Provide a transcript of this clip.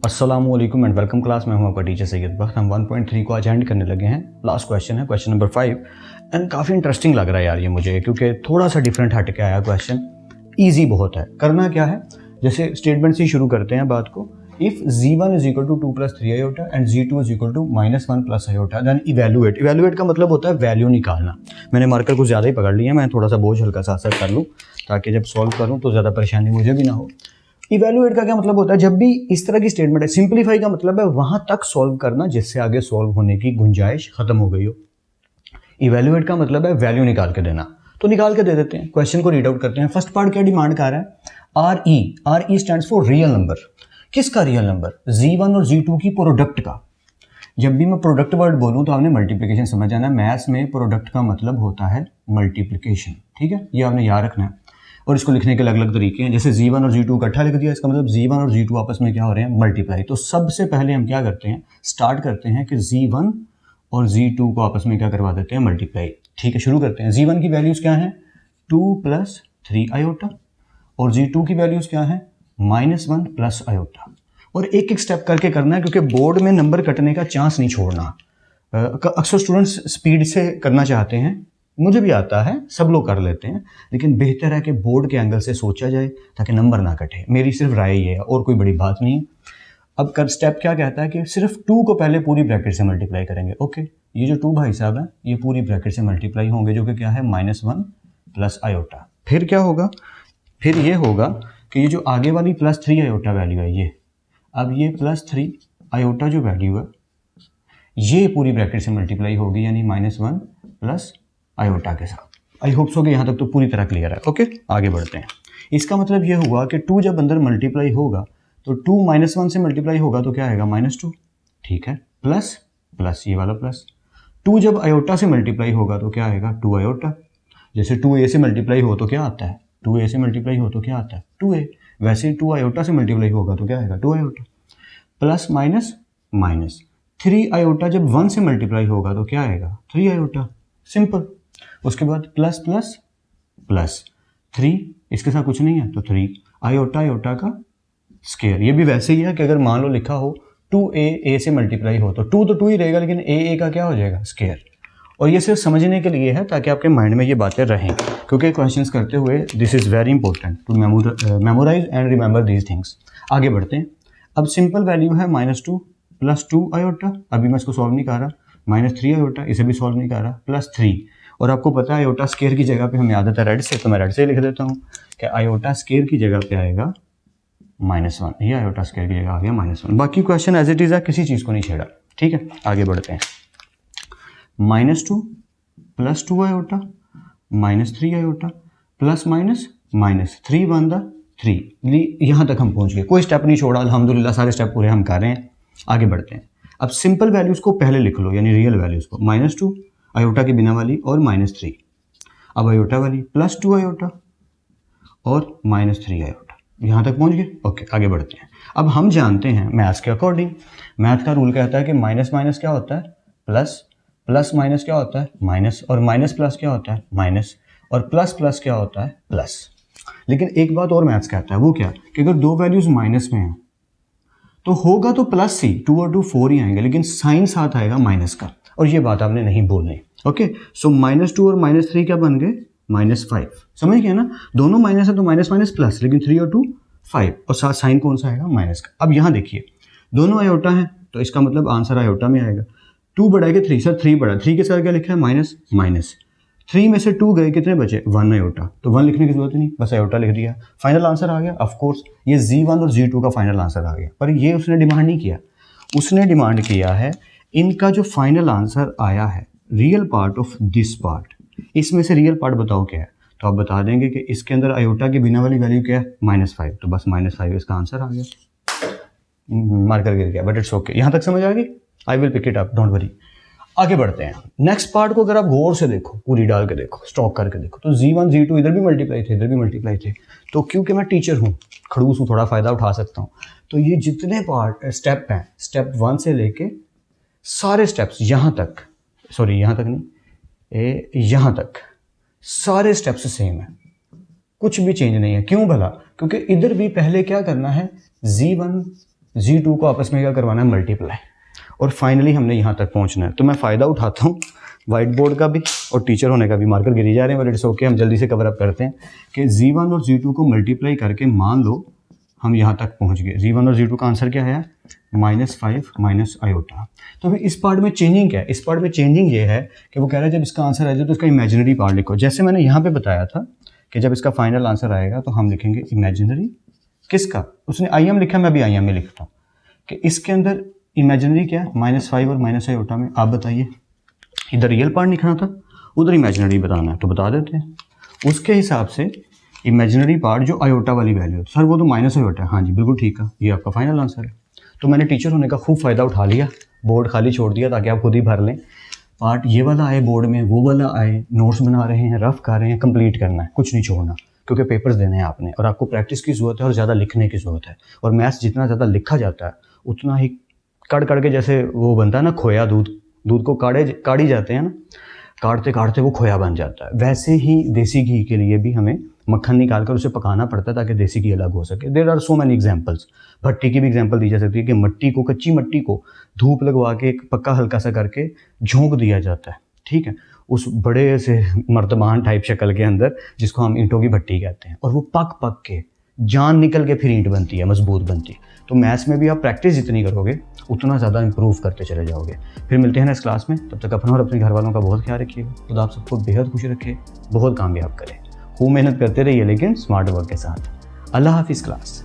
अस्सलामुअलैकुम and welcome class में हूं आपका टीचर सैयद बख्त। हम 1.3 को आज एंड करने लगे हैं। लास्ट क्वेश्चन है क्वेश्चन नंबर 5 एंड काफ़ी इंटरेस्टिंग लग रहा है यार ये मुझे, क्योंकि थोड़ा सा डिफरेंट हट के आया क्वेश्चन। ईजी बहुत है। करना क्या है, जैसे स्टेटमेंट से शुरू करते हैं बात को। If z1 is equal to 2 plus 3 iota and z2 is equal to -1 plus iota then evaluate. Evaluate का मतलब होता है वैल्यू निकालना। मैंने मार्कर कुछ ज़्यादा ही पकड़ लिया, मैं थोड़ा सा बोझ हल्का सा कर लूँ ताकि जब सॉल्व करूँ तो ज़्यादा परेशानी मुझे भी ना हो। इवेल्युएट का क्या मतलब होता है, जब भी इस तरह की स्टेटमेंट है। सिंप्लीफाई का मतलब है वहां तक सॉल्व करना जिससे आगे सॉल्व होने की गुंजाइश खत्म हो गई हो। इवेल्युएट का मतलब है वैल्यू निकाल के देना, तो निकाल के दे देते हैं। क्वेश्चन को रीड आउट करते हैं। फर्स्ट पार्ट क्या डिमांड कर रहा है, R E stands for real number. किसका रियल नंबर, z1 और z2 की प्रोडक्ट का। जब भी मैं प्रोडक्ट वर्ड बोलूं तो आपने मल्टीप्लिकेशन समझ जाना है। मैथ्स में प्रोडक्ट का मतलब होता है मल्टीप्लिकेशन, ठीक है, ये आपने याद रखना है। और इसको लिखने के अलग अलग तरीके हैं। जैसे z1 और z2 इकट्ठा लिख दिया, इसका मतलब z1 और z2 आपस में क्या हो रहे हैं, मल्टीप्लाई। तो सबसे पहले हम क्या करते हैं, स्टार्ट करते हैं कि z1 और z2 को आपस में क्या करवा देते हैं, मल्टीप्लाई। ठीक है, शुरू करते हैं। z1 की वैल्यूज क्या है, 2 प्लस 3 आयोटा, और z2 की वैल्यूज क्या है, -1 प्लस आयोटा। और एक एक स्टेप करके करना है, क्योंकि बोर्ड में नंबर कटने का चांस नहीं छोड़ना। अक्सर स्टूडेंट्स स्पीड से करना चाहते हैं, मुझे भी आता है, सब लोग कर लेते हैं, लेकिन बेहतर है कि बोर्ड के एंगल से सोचा जाए ताकि नंबर ना कटे। मेरी सिर्फ राय ये है और कोई बड़ी बात नहीं है। अब कर स्टेप क्या कहता है कि सिर्फ 2 को पहले पूरी ब्रैकेट से मल्टीप्लाई करेंगे। ओके, ये जो 2 भाई साहब हैं ये पूरी ब्रैकेट से मल्टीप्लाई होंगे, जो कि क्या है, -1 प्लस आयोटा। फिर क्या होगा, फिर ये होगा कि ये जो आगे वाली +3 आयोटा वैल्यू है ये, अब ये +3 आयोटा जो वैल्यू है ये पूरी ब्रैकेट से मल्टीप्लाई होगी, यानी -1 प्लस आयोटा के साथ। आई होप सो कि यहाँ तक तो पूरी तरह क्लियर है। ओके, आगे बढ़ते हैं। इसका मतलब ये हुआ कि 2 जब अंदर मल्टीप्लाई होगा तो 2 -1 से मल्टीप्लाई होगा तो क्या आएगा, -2। ठीक है, प्लस प्लस ये वाला प्लस। 2 जब आयोटा से मल्टीप्लाई होगा तो क्या आएगा, 2 आयोटा। जैसे 2a से मल्टीप्लाई हो तो क्या आता है, 2a से मल्टीप्लाई हो तो क्या आता है, 2a। वैसे ही 2 आयोटा से मल्टीप्लाई होगा तो क्या आएगा, 2 iota. Plus minus minus. 3 iota जब 1 से मल्टीप्लाई होगा तो क्या आएगा, 3 आयोटा। सिंपल। उसके बाद प्लस प्लस प्लस 3, इसके साथ कुछ नहीं है तो 3 आयोटा आयोटा का स्केयर। ये भी वैसे ही है कि अगर मान लो लिखा हो 2a से मल्टीप्लाई हो तो 2 तो 2 ही रहेगा, लेकिन a का क्या हो जाएगा, स्केयर। और ये सिर्फ समझने के लिए है ताकि आपके माइंड में ये बातें रहें, क्योंकि क्वेश्चंस करते हुए this is very important to memorise and remember these things. आगे बढ़ते हैं। अब सिंपल वैल्यू है -2 प्लस 2 आयोटा। अभी मैं इसको सॉल्व नहीं कर रहा। -3 आयोटा, इसे भी सॉल्व नहीं कर रहा, +3। और आपको पता है आयोटा स्केयर की जगह पे हमें आदत है रेड से, तो मैं रेड से लिख देता हूँ कि आयोटा स्केयर की जगह पे आएगा -1। ये आयोटा स्केयर की जगह आ गया -1। बाकी क्वेश्चन एज इट इज़ है, किसी चीज़ को नहीं छेड़ा। ठीक है, आगे बढ़ते हैं। -2 plus 2 iota -3 iota plus minus minus 3 1 3। यहाँ तक हम पहुँच गए, कोई स्टेप नहीं छोड़ा, अल्हम्दुलिल्लाह सारे स्टेप पूरे हम कर रहे हैं। आगे बढ़ते हैं। अब सिंपल वैल्यूज़ को पहले लिख लो, यानी रियल वैल्यूज़ को। -2 आयोटा के बिना वाली और -3। अब आयोटा वाली +2 आयोटा और -3 आयोटा। यहाँ तक पहुँच गए। ओके, आगे बढ़ते हैं। अब हम जानते हैं मैथ्स के अकॉर्डिंग, मैथ का रूल कहता है कि माइनस माइनस क्या होता है, प्लस, प्लस माइनस क्या होता है, माइनस, और माइनस प्लस क्या होता है, माइनस, और प्लस प्लस क्या होता है, प्लस। लेकिन एक बात और मैथ्स कहता है, वो क्या, कि अगर 2 वैल्यूज़ माइनस में हैं तो होगा तो प्लस ही, 2 और 2 4 ही आएंगे, लेकिन साइन साथ आएगा माइनस का, और ये बात आपने नहीं बोलनी। ओके, सो -2 और -3 क्या बन गए, -5। समझ गए ना, दोनों माइनस है तो माइनस माइनस प्लस, लेकिन 3 और 2 5, और साथ साइन कौन सा आएगा, माइनस का। अब यहाँ देखिए दोनों आयोटा हैं तो इसका मतलब आंसर आयोटा में आएगा। 2 बढ़ा के 3, सर 3 बढ़ा, 3 के साथ क्या लिखा है, माइनस माइनस। 3 में से 2 गए, कितने बचे, 1 आयोटा, तो 1 लिखने की जरूरत नहीं, बस आयोटा लिख दिया। फाइनल आंसर आ गया। ऑफ कोर्स ये z1 और z2 का फाइनल आंसर आ गया, पर ये उसने डिमांड नहीं किया। उसने डिमांड किया है इनका जो फाइनल आंसर आया है, real part of this part, इसमें से रियल पार्ट बताओ क्या है। तो आप बता देंगे कि इसके अंदर आयोटा के बिना वाली वैल्यू क्या है, -5, तो बस -5 इसका आंसर आ गया। मार्कर गिर गया, बट इट्स ओके। यहाँ तक समझ आ गई। I will pick it up, don't worry. आगे बढ़ते हैं। नेक्स्ट पार्ट को अगर आप गौर से देखो, पूरी डाल के देखो, स्टॉक करके देखो, तो z1 z2 इधर भी मल्टीप्लाई थे, इधर भी मल्टीप्लाई थे। तो क्योंकि मैं टीचर हूँ, खड़ूस हूँ, थोड़ा फ़ायदा उठा सकता हूँ, तो ये जितने पार्ट स्टेप हैं, स्टेप 1 से लेके सारे स्टेप्स यहाँ तक, सॉरी यहाँ तक नहीं, यहाँ तक सारे स्टेप्स सेम है, कुछ भी चेंज नहीं है। क्यों भला, क्योंकि इधर भी पहले क्या करना है, z1 Z2 को आपस में क्या करवाना है, मल्टीप्लाई, और फाइनली हमने यहाँ तक पहुँचना है। तो मैं फ़ायदा उठाता हूँ वाइट बोर्ड का भी और टीचर होने का भी। मार्कर गिरी जा रहे हैं, बट इट्स ओके, हम जल्दी से कवर अप करते हैं कि Z1 और Z2 को मल्टीप्लाई करके मान लो हम यहाँ तक पहुँच गए। Z1 और Z2 का आंसर क्या है, -5 माइनस आयोटा। तो फिर इस पार्ट में चेंजिंग क्या है, इस पार्ट में चेंजिंग ये है कि वो कह रहा है जब इसका आंसर आ जाए तो इसका इमेजिनरी पार्ट लिखो। जैसे मैंने यहाँ पे बताया था कि जब इसका फाइनल आंसर आएगा तो हम लिखेंगे इमेजिनरी किसका, उसने IM लिखा, मैं भी IM में लिखता हूँ कि इसके अंदर इमेजिनरी क्या है, -5 और माइनस आयोटा में। आप बताइए, इधर रियल पार्ट लिखना था, उधर इमेजिनरी बताना है, तो बता देते हैं। उसके हिसाब से इमेजिनरी पार्ट जो आयोटा वाली वैल्यू है, सर वो तो माइनस आयोटा है, हाँ जी बिल्कुल ठीक है, ये आपका फाइनल आंसर है। तो मैंने टीचर होने का खूब फ़ायदा उठा लिया, बोर्ड खाली छोड़ दिया ताकि आप खुद ही भर लें। पार्ट ये वाला आए बोर्ड में, वो वाला आए, नोट्स बना रहे हैं, रफ कर रहे हैं, कंप्लीट करना है, कुछ नहीं छोड़ना, क्योंकि पेपर्स देने हैं आपने और आपको प्रैक्टिस की ज़रूरत है और ज़्यादा लिखने की ज़रूरत है। और मैथ्स जितना ज़्यादा लिखा जाता है उतना ही कड़ के, जैसे वो बनता है ना खोया, दूध को काढ़ी जाते हैं ना, काटते काटते वो खोया बन जाता है। वैसे ही देसी घी के लिए भी हमें मक्खन निकाल कर उसे पकाना पड़ता है ताकि देसी घी अलग हो सके। There are so many examples. भट्टी की भी एग्जांपल दी जा सकती है कि मट्टी को, कच्ची मट्टी को धूप लगवा के एक पक्का हल्का सा करके झोंक दिया जाता है, ठीक है, उस बड़े से मर्तबान टाइप शक्ल के अंदर जिसको हम ईंटों की भट्टी कहते हैं, और वो पक के जान निकल के फिर ईंट बनती है, मजबूत बनती है। तो मैथ्स में भी आप प्रैक्टिस जितनी करोगे उतना ज़्यादा इंप्रूव करते चले जाओगे। फिर मिलते हैं ना इस क्लास में, तब तक अपना और अपने घर वालों का बहुत ख्याल रखिएगा। खुदा आप सबको बेहद खुश रखे, बहुत कामयाब करे, खूब मेहनत करते रहिए लेकिन स्मार्ट वर्क के साथ। अल्लाह हाफिज़ क्लास।